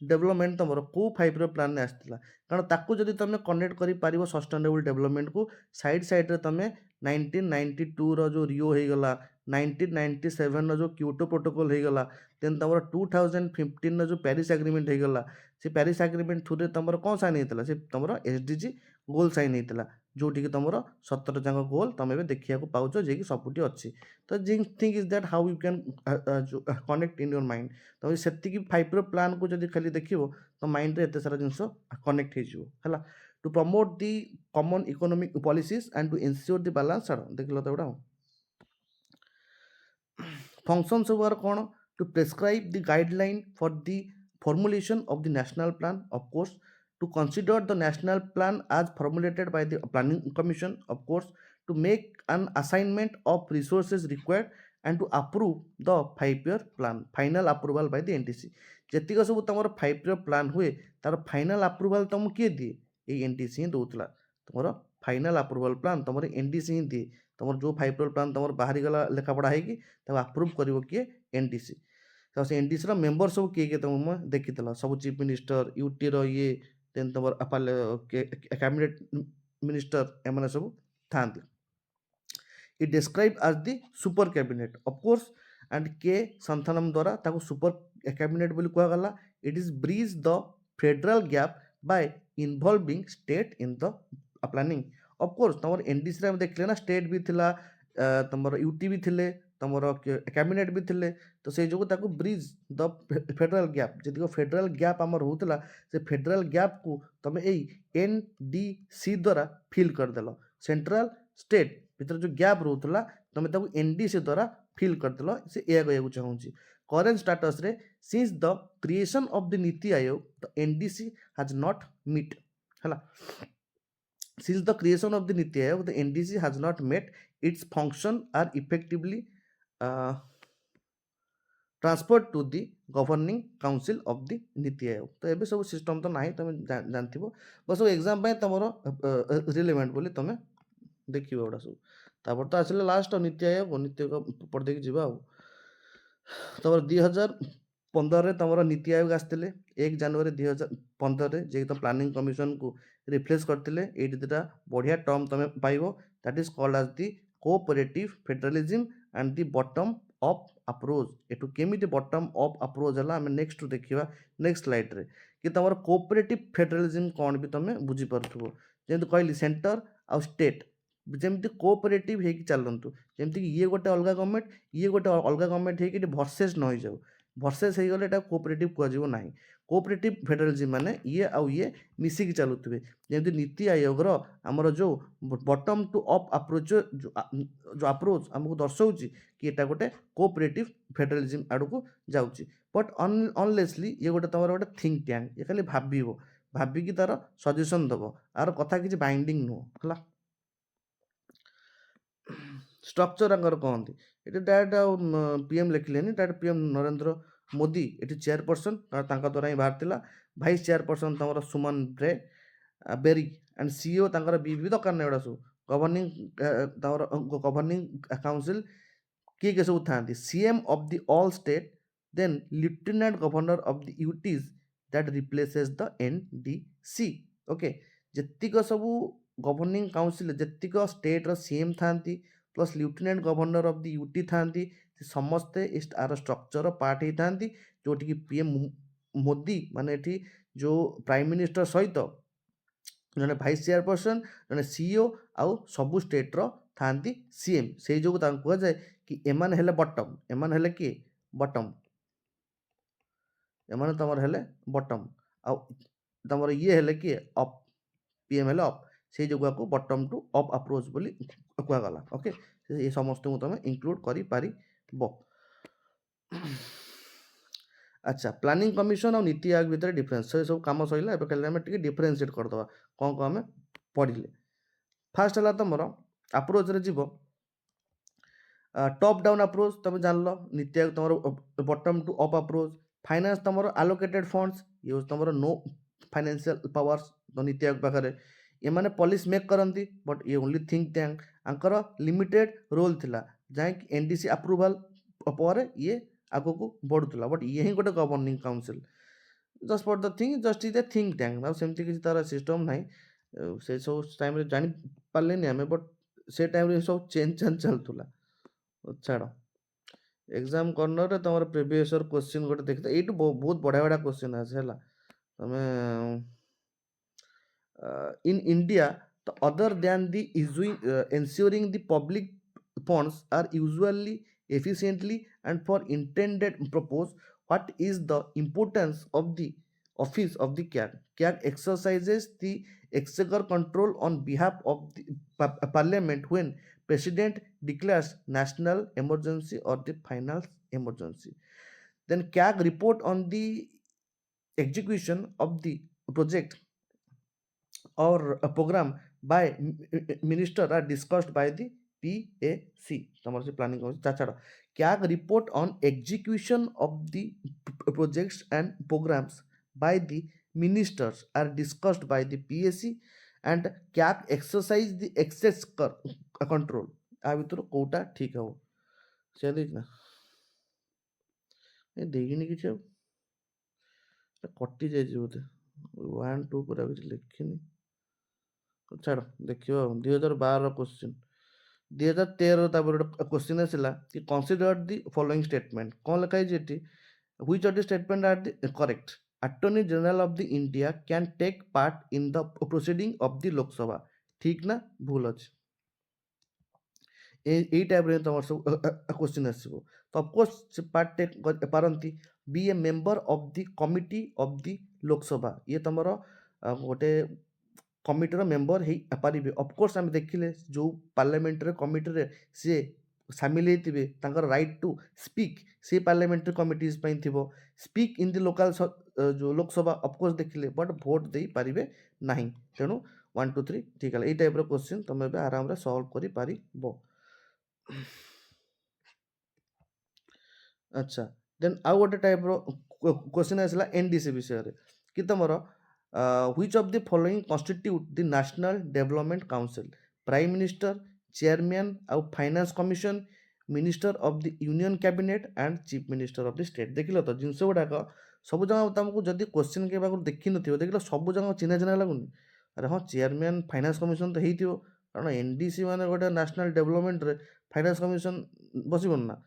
डेवलपमेंट तुम को 5 ईयर प्लान आसाला कारण ताकू जदि तुम कनेक्ट कर पार सस्टेनेबल डेवलपमेंट को साइड रे तुम 1992 जो रियो हो गला 1997 जो क्योटो प्रोटोकॉल हो गला देन तुम 2015 जो पेरिस एग्रीमेंट हो गला से पेरिस एग्रीमेंट थ्रू तुम कौन साइन होता से तुम एसडीजी गोल साइन होता जोटि कि तुम 17 जाक गोल तुम देखा पाच जे कि सबुटी अच्छी तो जिंग thing is that how you can connect in your mind तुम से 5 ईयर प्लान को जब खाली देख तो माइंड रे एत सारा जिनस कनेक्ट हो to promote the common economic policies and to ensure the balance देख लो तो गोटा फंक्शन सब कौन to prescribe the guideline for the formulation of the national plan of course to consider the national plan as formulated by the planning commission of course to make an assignment of resources required and to approve the 5 year plan final approval by the NDC जेतिक सब तुम 5 year plan हुए तार final अप्रूवाल तुम किए दिए ये NDC ही दूसरा तुम फाइनाल अप्रूवाल प्लान तुम NDC ही दिए तुम जो 5 year plan तुम बाहरी गला लेखा पढ़ा है अप्रूव कर किए NDC तो से एनडीसी मेंबर सब किए तुम देखी सब चीफ मिनिस्टर यूटी ये देन तुम कैबिनेट मिनिस्टर एम सब था it describe as the super cabinet of course and K Santhanam द्वारा ताको सुपर कैबिनेट बोली कहगला it is bridge the federal gap by involving state in the planning of course तुम एनडीसी देखले ना स्टेट भी थिला तुम यूटी भी थिले तुम कैबिनेट भी थिले तो से जो ताको ब्रिज द फेडरल गैप जी फेडरल गैप आमर होता से फेडरल गैप को तुम यही NDC द्वारा फिल करदेल सेंट्रल स्टेट भीतर जो गैप रोला तुम NDC द्वारा फिल करदेल से यह कहूँ चाहूँगी करेन्ट स्टाटस रे since the creation of the NITI Aayog the NDC has not meet है since the creation of the NITI Aayog, the NDC has not met its function are effectively transferred to the governing council of the NITI Aayog. तो ये सब system तो नहीं तुम जानती हो बस वो एग्जाम पे तुम रिलेवेंट बोली तुम देखिए एटा सब तापर तो आसले लास्ट नीति आयोग नीति आयोग पढ़ देख जीवा तुम 2015 तुम नीति आयोग आसते 1 जनवरी 2015 जे तो प्लानिंग कमिशन को रिप्लेस करते ये दुटा बढ़िया टर्म तुम पाइब that is called as the cooperative federalism and the bottom up approach एटू केमी बॉटम अप अप्रोच है आम नेक्स्ट देखा नेक्स्ट स्लाइड रे कि तुम कोऑपरेटिव फेडरलिज्म कौन भी तुम बुझीपार जमी कहली सेंटर आउ स्टेट ଯେମିତି କୋଅପରେଟିଭ୍ ହେଇକି ଚାଲନ୍ତୁ, ଯେମିତିକି ଇଏ ଗୋଟେ ଅଲଗା ଗଭର୍ଣ୍ଣମେଣ୍ଟ, ଇଏ ଗୋଟେ ଅଲଗା ଗଭର୍ଣ୍ଣମେଣ୍ଟ ହେଇକି ଏଠି ଭର୍ସେସ୍ ନ ହେଇଯାଉ। ଭର୍ସେସ୍ ହେଇଗଲେ ଏଟା କୋଅପରେଟିଭ୍ କୁହାଯିବ ନାହିଁ। କୋଅପରେଟିଭ୍ ଫେଡରାଲିଜିମ୍ ମାନେ ଇଏ ଆଉ ଇଏ ମିଶିକି ଚାଲୁଥିବେ। ଯେମିତି ନୀତି ଆୟୋଗର ଆମର ଯେଉଁ ବଟମ୍ ଟୁ ଅପ୍ ଆପ୍ରୋଚ୍ ଯେଉଁ ଆପ୍ରୋଚ୍ ଆମକୁ ଦର୍ଶାଉଛି କି ଏଟା ଗୋଟେ କୋଅପରେଟିଭ୍ ଫେଡରାଲିଜିମ୍ ଆଡ଼କୁ ଯାଉଛି। ବଟ୍ ଅନଲେସଲି ଇଏ ଗୋଟେ ତୁମର ଗୋଟେ ଥିଙ୍କ ଟ୍ୟାଙ୍କ, ଇଏ ଖାଲି ଭାବିବ, ଭାବିକି ତାର ସଜେସନ୍ ଦେବ, ଆର କଥା କିଛି ବାଇଣ୍ଡିଙ୍ଗ ନୁହଁ ହେଲା। ଷ୍ଟ୍ରକ୍ଚର ଆଙ୍କର କହନ୍ତି ଏଠି ଡାଇରେକ୍ଟ ଆଉ ପିଏମ୍ ଲେଖିଲେନି, ଡାଇରେକ୍ଟ ପିଏମ୍ ନରେନ୍ଦ୍ର ମୋଦି ଏଠି ଚେୟାରପର୍ସନ୍, ତାଙ୍କ ଦ୍ୱାରା ହିଁ ବାହାରିଥିଲା। ଭାଇସ୍ ଚେୟାରପର୍ସନ୍ ତମର ସୁମନ ବେରି ଆଣ୍ଡ ସିଇଓ ତାଙ୍କର ବି ଦରକାର ନାହିଁ ଏଗୁଡ଼ା ସବୁ। ଗଭର୍ଣ୍ଣିଂ ତାଙ୍କର ଗଭର୍ଣ୍ଣିଂ କାଉନସିଲ୍ କିଏ କିଏ ସବୁ ଥାନ୍ତି? CM of the all state, then lieutenant governor of the UTs that replaces the NDC। Okay, ଯେତିକ ସବୁ ଗଭର୍ଣ୍ଣିଂ କାଉନସିଲ୍ ଯେତିକ ଷ୍ଟେଟ୍ର ସିଏମ୍ ଥାନ୍ତି plus lieutenant governor of the UT ଥାନ୍ତି, ସେ ସମସ୍ତେ ଆର ଷ୍ଟ୍ରକ୍ଚର ପାର୍ଟ ହେଇଥାନ୍ତି। ଯେଉଁଠିକି ପିଏମ୍ ମୋଦି ମାନେ ଏଠି ଯେଉଁ ପ୍ରାଇମ୍ ମିନିଷ୍ଟର ସହିତ ଜଣେ ଭାଇସ୍ ଚେୟାରପର୍ସନ୍, ଜଣେ ସିଇଓ ଆଉ ସବୁ ଷ୍ଟେଟ୍ର ଥାନ୍ତି ସିଏମ୍। ସେଇ ଯୋଗୁଁ ତାଙ୍କୁ କୁହାଯାଏ କି ଏମାନେ ହେଲେ ବଟମ୍, ଏମାନେ ହେଲେ କିଏ? ବଟମ୍। ଏମାନେ ତମର ହେଲେ ବଟମ୍, ଆଉ ତମର ଇଏ ହେଲେ କିଏ? ଅପ୍। ପିଏମ୍ ହେଲେ ଅପ୍। ସେଇ ଯୋଗୁଁ ଆକୁ ବଟମ୍ ଟୁ ଅପ୍ ଆପ୍ରୋଚ୍ ବୋଲି କୁହାଗଲା। ଓକେ, ଏ ସମସ୍ତଙ୍କୁ ତମେ ଇନକ୍ଲୁଡ଼ କରିପାରିବ। ଆଚ୍ଛା, ପ୍ଲାନିଂ କମିଶନ ଆଉ ନୀତି ଆୟୋଗ ଭିତରେ ଡିଫରେନ୍ସ, ସେ ସବୁ କାମ ସରିଲା। ଏବେ ଖାଲି ଆମେ ଟିକେ ଡିଫରେନ୍ସିଏଟ୍ କରିଦେବା କ'ଣ କ'ଣ ଆମେ ପଢ଼ିଲେ। ଫାର୍ଷ୍ଟ ହେଲା ତମର ଆପ୍ରୋଚରେ ଯିବ ଟପ୍ ଡାଉନ୍ ଆପ୍ରୋଚ୍, ତମେ ଜାଣିଲ। ନୀତି ଆୟୋଗ ତମର bottom to up approach. Finance ତମର ଆଲୋକେଟେଡ୍ ଫଣ୍ଡସ୍, ଇଏ ହେଉଛି ତମର no financial powers NITI Aayog ପାଖରେ। ଏମାନେ ପଲିସି ମେକ୍ କରନ୍ତି, ବଟ୍ ଇଏ ଓନ୍ଲି ଥିଙ୍କ ଟ୍ୟାଙ୍କ। ଆଙ୍କର ଲିମିଟେଡ୍ ରୋଲ୍ ଥିଲା, ଯାହାକି NDC ଆପ୍ରୁଭାଲ ପରେ ଇଏ ଆଗକୁ ବଢ଼ୁଥିଲା। ବଟ୍ ଇଏ ହିଁ ଗୋଟେ governing council, just for the thing, just is a think tank. ଆଉ ସେମିତି କିଛି ତାର ସିଷ୍ଟମ୍ ନାହିଁ। ସେ ସବୁ ଟାଇମ୍ରେ ଜାଣିପାରିଲେନି ଆମେ, ବଟ୍ ସେ ଟାଇମ୍ରେ ସବୁ ଚେଞ୍ଜ ଚାଲୁଥିଲା। ଛାଡ଼, ଏକ୍ଜାମ୍ କର୍ଣ୍ଣରରେ ତମର ପ୍ରିଭିୟସ୍ ଇୟର୍ କ୍ୱେଶ୍ଚିନ୍ ଗୋଟେ ଦେଖିଥାଏ। ଏଇଠୁ ବହୁତ ବଢ଼ିଆ ବଢ଼ିଆ କ୍ୱେଶ୍ଚିନ୍ ଆସେ ହେଲା। ତମେ in India, the other than the ensuring the public funds are usually efficiently and for intended purpose, what is the importance of the office of the CAG? CAG exercises the exchequer control on behalf of the parliament when president declares national emergency or the finance emergency. Then CAG report on the execution of the project or a program by minister are discussed by the PAC, तमर से planning छाड़। CAG report on execution of the projects and programs by the ministers are discussed by the PAC and CAG exercise the excess control। आ भितर कोटा ठीक है से देखना ए देखिनी किछ कटि जाइए बोधे 1 2 पूरा कुछ लिखिनी। छाड़ देखियो 2012 क्वेश्चन 2013 तापर गोटे क्वेश्चन आसला कि कनसिडर द फॉलोइंग स्टेटमेंट कौन लिखा है एटी which of the statement are the correct. Attorney general of the India can take part in the proceeding of the Lok Sabha, ठीक ना भूल अच्छे यही टाइप रे तुम सब क्वेश्चन आसो। तो ऑफकोर्स से पार्ट टेक पारती be a member of the committee of the Lok Sabha, ये तुम गोटे कमिटर मेंबर हो पारे। ऑफकोर्स आम देखिले जो पार्लियामेंट्री कमिटी सी सामिल होते राइट टू स्पीक से पार्लियामेंट्री कमिटीज थी स्पीक इन द लोकल जो लोकसभा ऑफकोर्स देखिले बट भोट दे पारे ना। तेणु 1 2 3 ठीक है, ये टाइप क्वेश्चन तुम आराम से सॉल्व कर पार। अच्छा, देन आउ गोटे टाइप क्वेश्चन आसला NDC विषय कि तुम which of the following constitute the national development council. Prime minister, chairman आउ finance commission, minister of the union cabinet and chief minister of the state. देख लो तो जिनस गुड़ाक सब जगह तुमको जब क्वेश्चन के बारे देखी न देख लो सब जगह चिन्हा चिन्हा लगुनि। अरे हाँ, चेयरमैन फाइनेंस कमिशन तो हो कारण NDC मान गोटे नेशनल डेवलपमेंट रे फाइनेंस कमिशन बसबन ना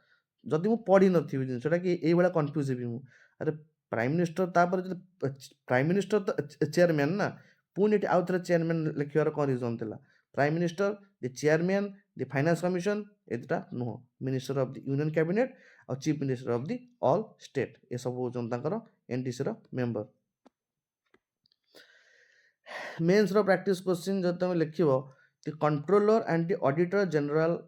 जदि मु पढ़ी नथिबि जिनसटा कि एई बडा कंफ्यूज हेबि मु। अरे प्राइम मिनिस्टर तापर प्राइम मिनिस्टर तो चेयरमैन ना पुणी आउ थे चेयरमैन लिखार कौन रिजन था। Prime minister the chairman the finance commission ଏଟା ନୁହଁ minister of the union cabinet ଆଉ chief minister of the all state ଏସବୁ ହେଉଛନ୍ତି ତାଙ୍କର NDCର ମେମ୍ବର। मेन्स रो प्रैक्टिस क्वेश्चन जब तुम लिखिबो the controller and the auditor general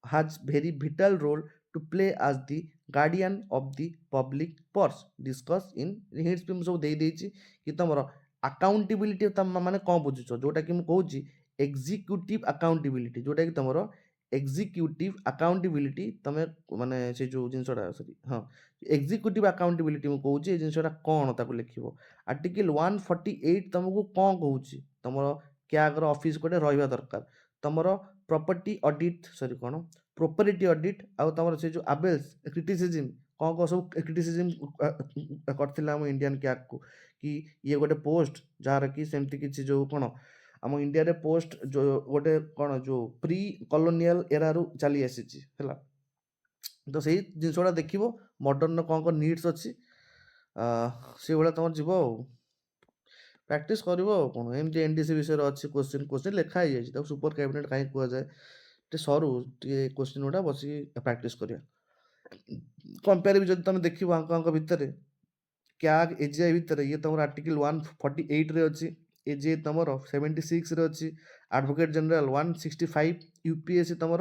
has very vital role to play as the guardian of the public purse discuss in hints भी सब दे देछि कि तमरो अकाउंटेबिलिटी तम माने कोन बुझुछो जोटा कि मु कहूछि एग्जीक्यूटिव अकाउंटेबिलिटी जोटा कि तमरो एग्जीक्यूटिव अकाउंटेबिलिटी तमे माने से जो जिनसडा सॉरी हां एग्जीक्यूटिव अकाउंटेबिलिटी मु कहूछि ए जिनसडा कोन ताको लिखिबो आर्टिकल 148 तुमको कौन कहूँ तुम क्यागर ऑफिस गोटे रहा दरकार तुम प्रॉपर्टी ऑडिट सॉरी कौन प्रॉपर्टी ऑडिट आउ तुम से जो आबेल्स क्रिटिसिज्म कौन कौन सब क्रिटिसिज्म करथिला हम इंडियन क्याग को कि ये गोटे पोस्ट जार कि सेमती किसी जो कौन आम इंडिया रे पोस्ट जो गोटे कौन जो प्री कॉलोनियल एरा रु चली आसी है तो सही जिनसा देखो मॉडर्न कौन कौन नीड्स अच्छी से भाया तुम जीव प्रैक्टिस कर कौन एमती NDC विषय अच्छी क्वेश्चन क्वेश्चन लिखा ही जाए सुपर कैबिनेट कहीं कहुए टे सरू टे क्वेश्चन गुड़ा बस प्रैक्टिस करिया कंपेयर भी जब तुम देखो आंक भितर क्याग AGI भितर ये तुम आर्टिकल 148 रे अच्छी AGI तुम 76 रे अच्छी एडवोकेट जनरल 165 UPSC तुम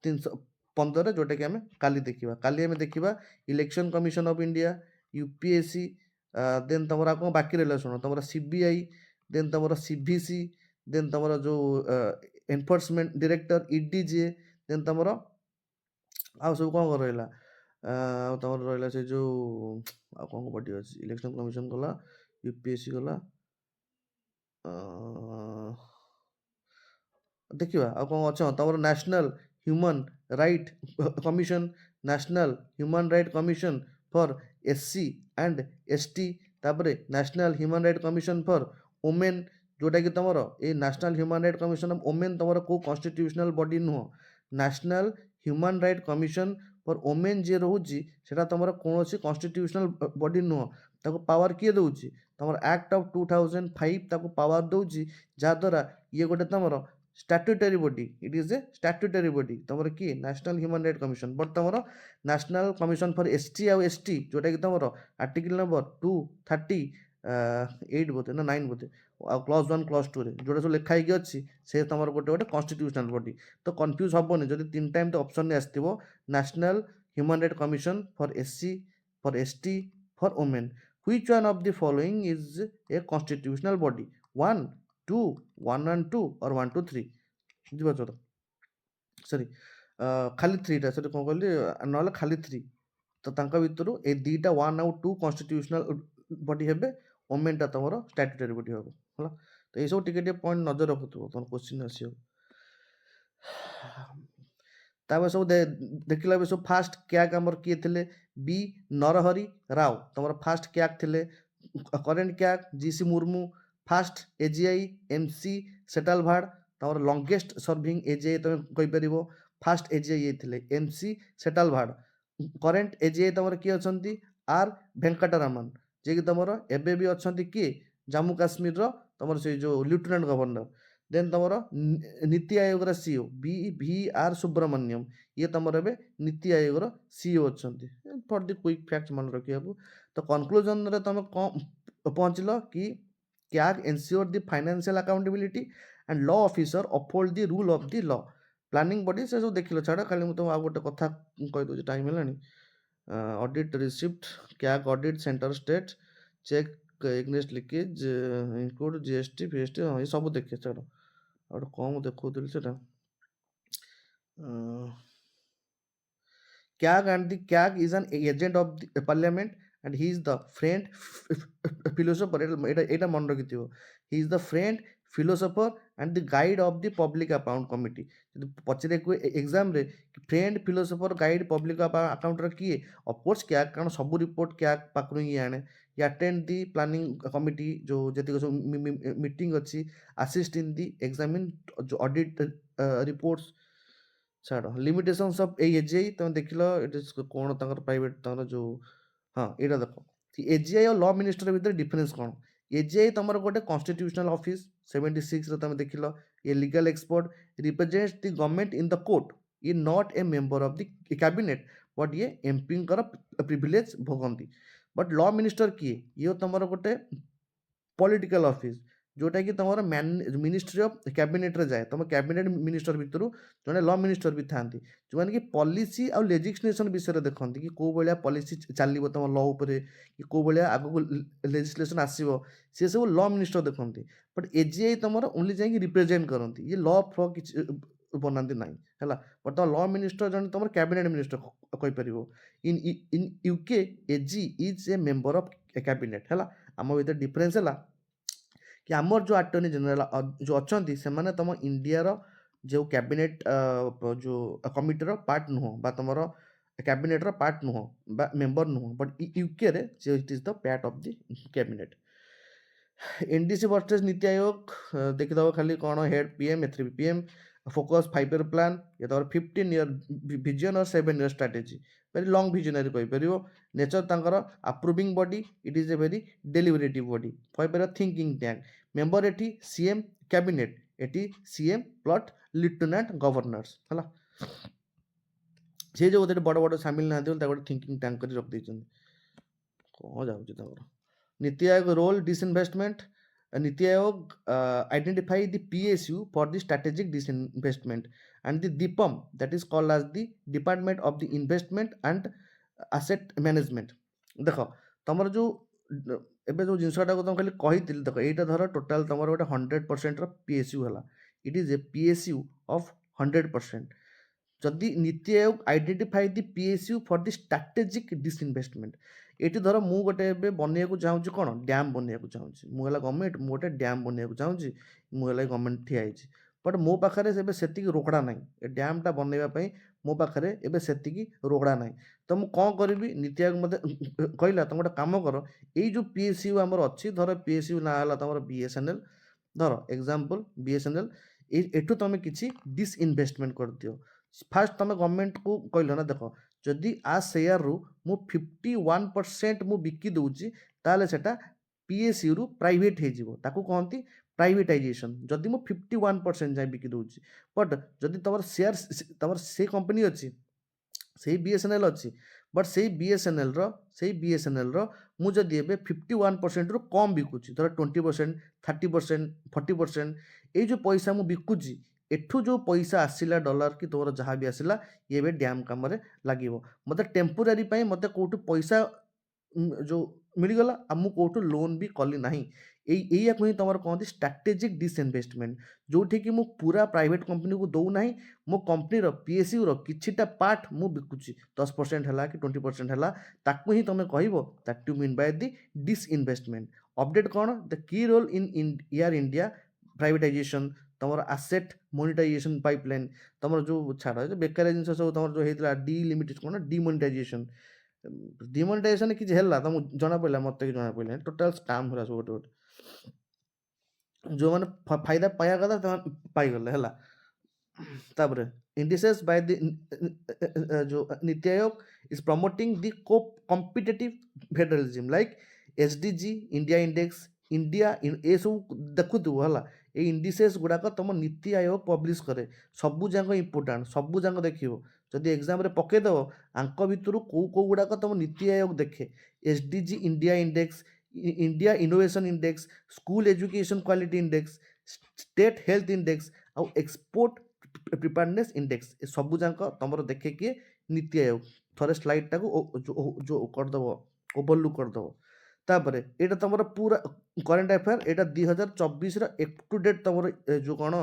315 जोटा कि आम काली देखा काली आम देखा election commission of India UPSC then तुम कौन बाकी रहा शुण तुम CBI देन तुम CVC देन तुम जो एनफोर्समेंट डायरेक्टर EDGA देन तुम आउ सब कौन रहा तुम रहा से जो कौन बॉडी अच्छी इलेक्शन कमिशन गला UPSC गला देखा आ कौन अच्छा तुम national human right commission national human right commission for SC and ST तापरे national human right commission for women जोटा कि तुम ये national human right commission of women तुम को कॉन्स्टिट्यूशनल बॉडी नुह national human right commission for women जे रोचे से तुम कौन कॉन्स्टिट्यूशनल बॉडी नुह ताको पावर किए दौर तुम एक्ट ऑफ 2005 ताको पावर दौर जहाद्वारा ये गोटे तुम statutory body it is A statutory body तुम किए national human right commission but तुम नेशनल कमिशन फॉर ST आउ ST जोटा कि तुम आर्टिकल नंबर 238 बोधे ना 9 बोधे क्लॉज 1 क्लॉज 2 रे जोटा सब लिखा ही अच्छी से तुम गोटे गोटे कॉन्स्टिट्यूशनल बॉडी तो कंफ्यूज हेनी जब 3 टाइम तो ऑप्शन में आसो national human right commission for SC for ST for women which one of the following is a constitutional body 1 2 1 and 2 और 1 2 3 बुझिपार तो सॉरी खाली 3टा सॉरी कौन कहली ना खाली 3 तो तांका भितर ए दीटा 1 आउ 2 कॉन्स्टिट्यूशनल बॉडी हेबे वुमेनटा तुम स्टैट्यूटरी बॉडी हम है तो ये सब टिके पॉइंट नजर रखुव तुम क्वेश्चन आस तापर सब देखला सब फास्ट क्याग आमर किए थे B नरहरि राव तुम फास्ट क्याग थे current CAG GC Murmu first AGI MC सेटल भाड़ तुम लंगेस्ट सर्विंग AGI तुम कहीपर फास्ट AGI ये थे MC सेटल भाड़ करेंट AGI तुम किए अच्छा R वेंकटरामन जे कि तुम एबे भी अच्छा किए जम्मू काश्मीर तुम से जो लेफ्टिनेंट गवर्नर देन तुम नीति आयोग CEO BVR सुब्रमण्यम ये तुम नीति आयोग CEO अच्छा फॉर द क्विक फैक्ट मन रखा तो कंक्लूजन रे तुम कौन पहुँचल कि CAG ensure the financial accountability and law officer uphold the rule of the law planning body से सब देखिल छाड़ खाली मुझे आ गोटे कथा कही दूसरी टाइम है audit receipt CAG audit centre state check against leakage include GST FST हाँ ये सब देखे छाड़ और कौन देखुली से CAG and the CAG is an agent of the parliament and he is the friend philosopher এটা মনে রাখিথিব he is the friend philosopher and the guide of the public account committee যদি পচারে एग्जाम रे friend philosopher guide public account रे किए of course CAG कारण सब report CAG पाखरु ही आने he attend the planning committee जो जति सब मीटिंग अच्छी assist in the examine जो audit reports छाड़ लिमिटेशंस ऑफ AGI तुम देख लो इट इज कौन प्राइवेट तंर जो हाँ यहाँ देख AGI और लॉ मिनिस्टर भितर डिफरेंस कौन AGI तुम गोटे कॉन्स्टिट्यूशनल ऑफिस 76 रे तुम देख लो A legal expert represents the government in the court, is not a member of the cabinet but ये एमपीଙ୍କର ପ୍ରିଭିଲେଜ୍ ଭୋଗନ୍ତି। ବଟ୍ ଲ ମିନିଷ୍ଟର କିଏ? ଇଏ ତମର ଗୋଟେ ପଲିଟିକାଲ ଅଫିସ୍ ଯେଉଁଟାକି ତୁମର ମିନିଷ୍ଟ୍ରି ଅଫ୍ କ୍ୟାବିନେଟ୍ରେ ଯାଏ। ତୁମ କ୍ୟାବିନେଟ୍ ମିନିଷ୍ଟର ଭିତରୁ ଜଣେ ଲ ମିନିଷ୍ଟର ବି ଥାନ୍ତି, ଯେଉଁମାନେ କି ପଲିସି ଆଉ ଲେଜିସ୍ଲେସନ୍ ବିଷୟରେ ଦେଖନ୍ତି କି କେଉଁ ଭଳିଆ ପଲିସି ଚାଲିବ ତୁମ ଲ ଉପରେ, କି କେଉଁ ଭଳିଆ ଆଗକୁ ଲେଜିସ୍ଲେସନ୍ ଆସିବ, ସେସବୁ ଲ ମିନିଷ୍ଟର ଦେଖନ୍ତି। ବଟ୍ ଏଜିଆଇ ତୁମର ଓନ୍ଲି ଯାଇକି ରିପ୍ରେଜେଣ୍ଟ କରନ୍ତି, ଇଏ ଲ ଫ କିଛି ବନାନ୍ତି ନାହିଁ ହେଲା। ବଟ୍ ତୁମ ଲ ମିନିଷ୍ଟର ଜଣେ ତୁମର କ୍ୟାବିନେଟ୍ ମିନିଷ୍ଟର କହିପାରିବ। In UK AG is a member of cabinet ହେଲା। ଆମ ଭିତରେ ଡିଫରେନ୍ସ ହେଲା कि आमर जो अटर्नी जनरल जो अच्छा से तुम इंडिया जो कैबिनेट जो कमिटर पार्ट नुह बा तुम कैबिनेट पार्ट नुह बा मेंबर नुह बट यूके रे it is the part of the cabinet. NDC versus NITI Aayog देखिदब खाली कौन हेड पीएम एथ्री पीएम फोकस 5 ईयर प्लान ये तो 15 ईयर विजन और 7 year strategy very long visionary कहीपर। नेचर तांकर approving body it is a very deliberative body कहीपर। थिंकिंग टैंक मेंबर एटी सीएम कैबिनेट एटी सीएम प्लट लेफ्टिनेंट गवर्नर्स है से जो बड़ बड़ सामिल ना गोटे थिंकिंग टैंक कर रख कौन जाऊँ। NITI Aayog role disinvestment NITI Aayog identify the PSU for the strategic disinvestment and the DIPAM that is called as the Department of the Investment and Asset Management। देख तुम जो एबे जो जिनसटा को तुम खाली कही देख यहाँ धर टोटाल तुम गोटे 100% PSU है it is A PSU of 100%। जदि NITI Aayog identify the PSU for the strategic disinvestment ये धर मु गोटे बनवाक चाहूँगी कौन डैम बनवाक चाहूँगी मुझे गवर्नमेंट मु गोटे डैम बनवाक चाहूँगी मुझे गवर्नमेंट ठिया बट मो पाखे से रोकड़ा ना डैमटा बनवाई मो पाखे एवं से रोकड़ा ना तो मुझे कौन करी नीति आयोग मत कहला तुम गोटे कम कर ये जो PSU आमर अच्छी धर PSU ना है तुम BSNL धर एग्जाम्पल BSNL एठू तुम किसी डिसइन्वेस्टमेंट कर दियो। फास्ट तुम गवर्नमेंट को कहल ना देख जदि आ शेयर रु मु 51% मु बिकी दूची ताले सेटा PSU रु प्राइवेट हो कहती प्राइवेटाइजेशन। जदि मु 51% जाए बिकी दूची बट जदि तुम शेयर तुम से कंपनी अच्छी से BSNL अच्छी बट से BSNL रो मुझे 51% रु कम बिकुची धर 20% 30% 40% ये जो पैसा मु बिकुची एठू जो पैसा आसला डॉलर कि तोर जहाँ भी आसला ये डैम कम लगे मत टेम्पोरारी मत कौटू पैसा जो मिलगला आ मु कौटू लोन भी कली ना या ही तुम कहती स्ट्रैटेजिक डिसइन्वेस्टमेंट जोठी कि मु पूरा प्राइवेट कंपनी को दौ ना मो कंपनी PSU किछिटा पार्ट मु बिकुची 10% है कि 20% है ताकू ही तुम कह that to mean by the disinvestment. Update कौन the key role in Air India privatisation तुम आसेट मोनिटाइजेशन पाइपलाइन तुम जो छाड़ जो बेकार जिन सब तुम जो होता डिलिमिटेड कौन डिमोनिटाइजेशन कि तुम जना पड़ा मत कि जना पड़ा टोटाल स्काम हो सब गोटे जो मैंने फायदा पाया कथा पाईगले है। तापर इंडिसेस बाय द जो NITI Aayog is promoting the competitive federalism like SDG India index India ये सब देखुव है ये इंडिसेस गुड़ाक तुम नीति आयोग पब्लिश करे सबू जाक इंपोर्टाट सबू जाक देख जदि एग्जाम पकईदेव आंक भितर कौ कौ गुड़ाक तुम नीति आयोग देखे SDG India index India innovation index school education quality index state health index आउ एक्सपोर्ट प्रिपेयरनेस इंडेक्स सबू जाक तुम देखे किए नीति आयोग थोड़े स्लाइडटा को जो करदेव ओवरलुक करदेव। तापर यहाँ तुम पूरा करेन्ट अफेयर यहाँ 2024 अप टू डेट तुम जो कौन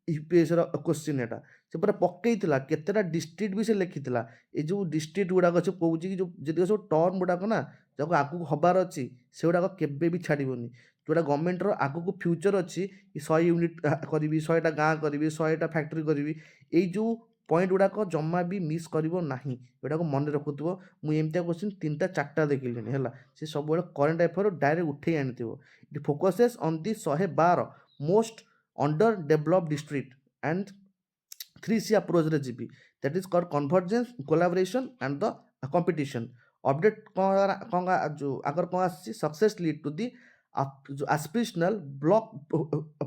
UPSC क्वेश्चन यहाँ से पूरा पकई केतेटा डिस्ट्रिक्ट भी से लिखी ये जो डिस्ट्रिक्ट गुड़ाक से कौन कि जो जी सब टर्म गुड़ाक ना जब आगू हबार अच्छी से गुड़ाक केवे भी छाड़बनी जोटा गवर्नमेंट आगू फ्यूचर अच्छी 100 यूनिट करी 100टा गाँ करी 100टा फैक्ट्री करी ये जो पॉइंट गुड़ाक जमा भी मिस कर ना यहाँ को मन रखुव मुझे क्वेश्चन 3टा 4टा देखिले है सी सब करेन्ट अफेयर डायरेक्ट उठे आनी it focuses on the 112 most under developed district and 3C approach रे जीबी that is called convergence collaboration and the competition. Update कौन जो आगर कौन success lead to the aspirational block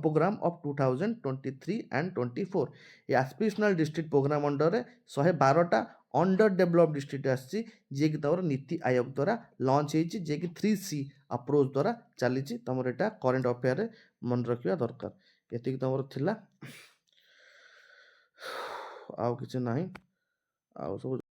program of 2023 and 24 ये aspirational district program under रे 112टा under develop district आसी जे कि तमर नीति आयोग द्वारा लॉन्च होईची जे कि 3C अप्रोच द्वारा चलीची तमर एटा करंट अफेयर रे मन रखिया दरकार एतिक तमर थिला आउ किछ नाही आउ सब